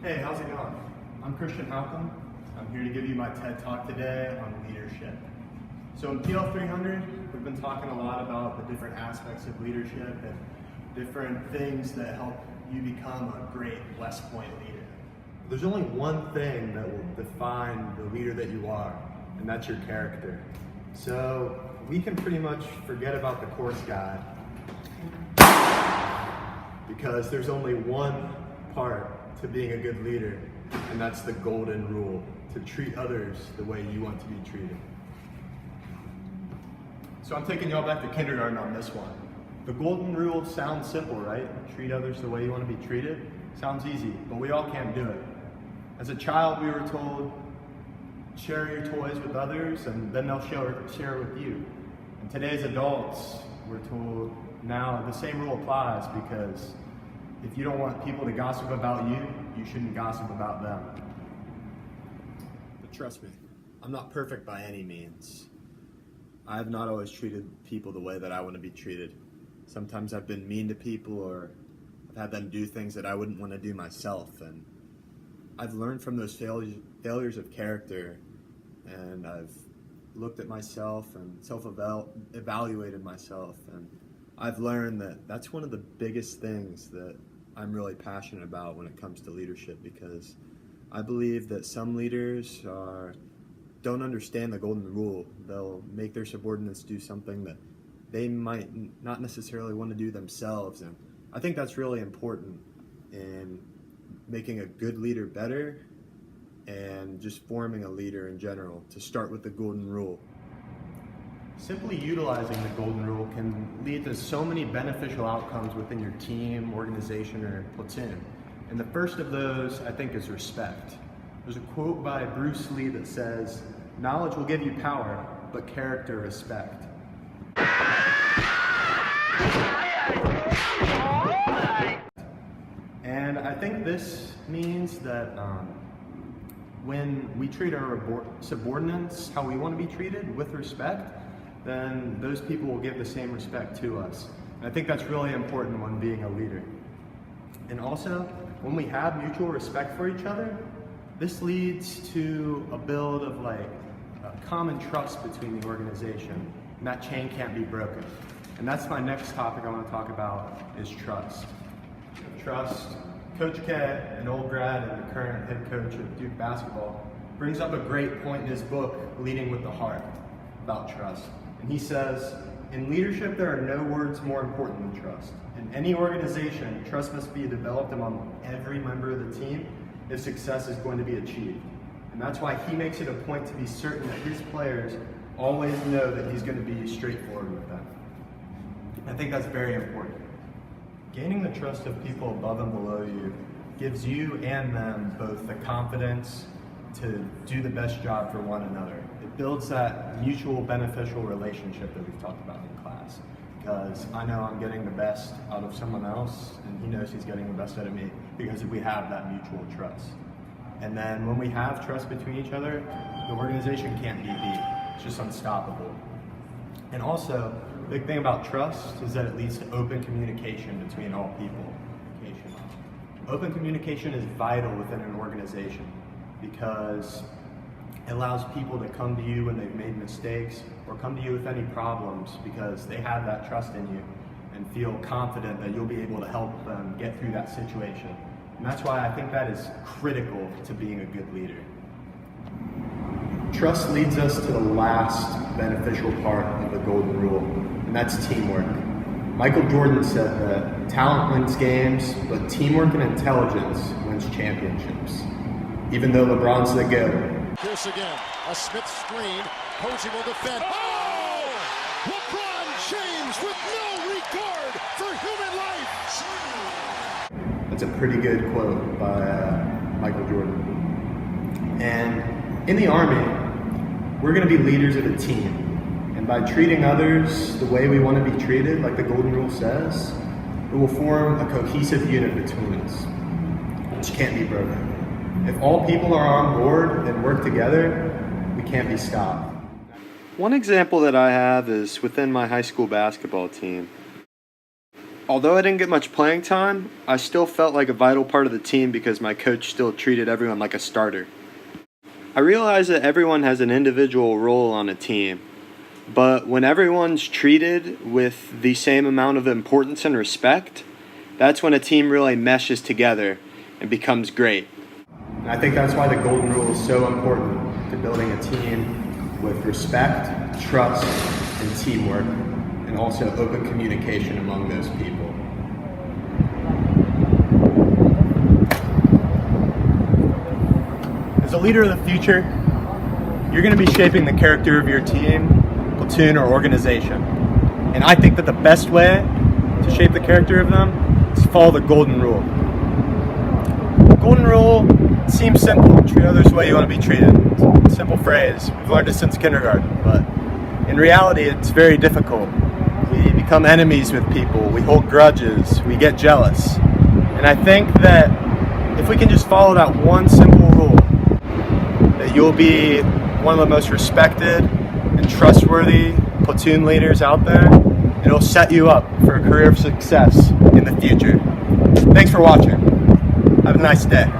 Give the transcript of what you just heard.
Hey, how's it going? I'm Christian Halcomb. I'm here to give you my TED Talk today on leadership. So in PL 300, we've been talking a lot about the different aspects of leadership and different things that help you become a great West Point leader. There's only one thing that will define the leader that you are, and that's your character. So we can pretty much forget about the course guide because there's only one part to being a good leader, and that's the golden rule, to treat others the way you want to be treated. So I'm taking y'all back to kindergarten on this one. The golden rule sounds simple, right? Treat others the way you want to be treated. Sounds easy, but we all can't do it. As a child, we were told, share your toys with others, and then they'll share with you. And today's adults, we're told now the same rule applies, because if you don't want people to gossip about you, you shouldn't gossip about them. But trust me, I'm not perfect by any means. I have not always treated people the way that I want to be treated. Sometimes I've been mean to people, or I've had them do things that I wouldn't want to do myself. And I've learned from those failures of character, and I've looked at myself and self-evaluated myself, and I've learned that that's one of the biggest things that I'm really passionate about when it comes to leadership, because I believe that some leaders don't understand the golden rule. They'll make their subordinates do something that they might not necessarily want to do themselves, and I think that's really important in making a good leader better and just forming a leader in general, to start with the golden rule. Simply utilizing the golden rule can lead to so many beneficial outcomes within your team, organization, or platoon. And the first of those, I think, is respect. There's a quote by Bruce Lee that says, "Knowledge will give you power, but character respect." And I think this means that when we treat our subordinates how we want to be treated, with respect, then those people will give the same respect to us. And I think that's really important when being a leader. And also, when we have mutual respect for each other, this leads to a build of a common trust between the organization, and that chain can't be broken. And that's my next topic I want to talk about, is trust. Trust. Coach K, an old grad and the current head coach of Duke basketball, brings up a great point in his book, Leading with the Heart, about trust. And he says, "In leadership, there are no words more important than trust. In any organization, trust must be developed among every member of the team if success is going to be achieved." And that's why he makes it a point to be certain that his players always know that he's going to be straightforward with them. I think that's very important. Gaining the trust of people above and below you gives you and them both the confidence to do the best job for one another. It builds that mutual beneficial relationship that we've talked about in class, because I know I'm getting the best out of someone else, and he knows he's getting the best out of me, because we have that mutual trust. And then when we have trust between each other, the organization can't be beat. It's just unstoppable. And also, the big thing about trust is that it leads to open communication between all people. Open communication is vital within an organization, because it allows people to come to you when they've made mistakes, or come to you with any problems, because they have that trust in you and feel confident that you'll be able to help them get through that situation. And that's why I think that is critical to being a good leader. Trust leads us to the last beneficial part of the golden rule, and that's teamwork. Michael Jordan said that talent wins games, but teamwork and intelligence wins championships. Even though LeBron's the GOAT. Pierce again, a Smith screen, Posey will defend. Oh! LeBron James with no regard for human life! That's a pretty good quote by Michael Jordan. And in the Army, we're going to be leaders of a team. And by treating others the way we want to be treated, like the Golden Rule says, it will form a cohesive unit between us, which can't be broken. If all people are on board and work together, we can't be stopped. One example that I have is within my high school basketball team. Although I didn't get much playing time, I still felt like a vital part of the team because my coach still treated everyone like a starter. I realize that everyone has an individual role on a team, but when everyone's treated with the same amount of importance and respect, that's when a team really meshes together and becomes great. And I think that's why the golden rule is so important to building a team with respect, trust, and teamwork, and also open communication among those people. As a leader of the future, you're going to be shaping the character of your team, platoon, or organization. And I think that the best way to shape the character of them is to follow the golden rule. The golden rule seems simple. Treat others the way you want to be treated. It's a simple phrase. We've learned it since kindergarten, but in reality, it's very difficult. We become enemies with people. We hold grudges. We get jealous. And I think that if we can just follow that one simple rule, that you'll be one of the most respected and trustworthy platoon leaders out there, and it'll set you up for a career of success in the future. Thanks for watching. Have a nice day.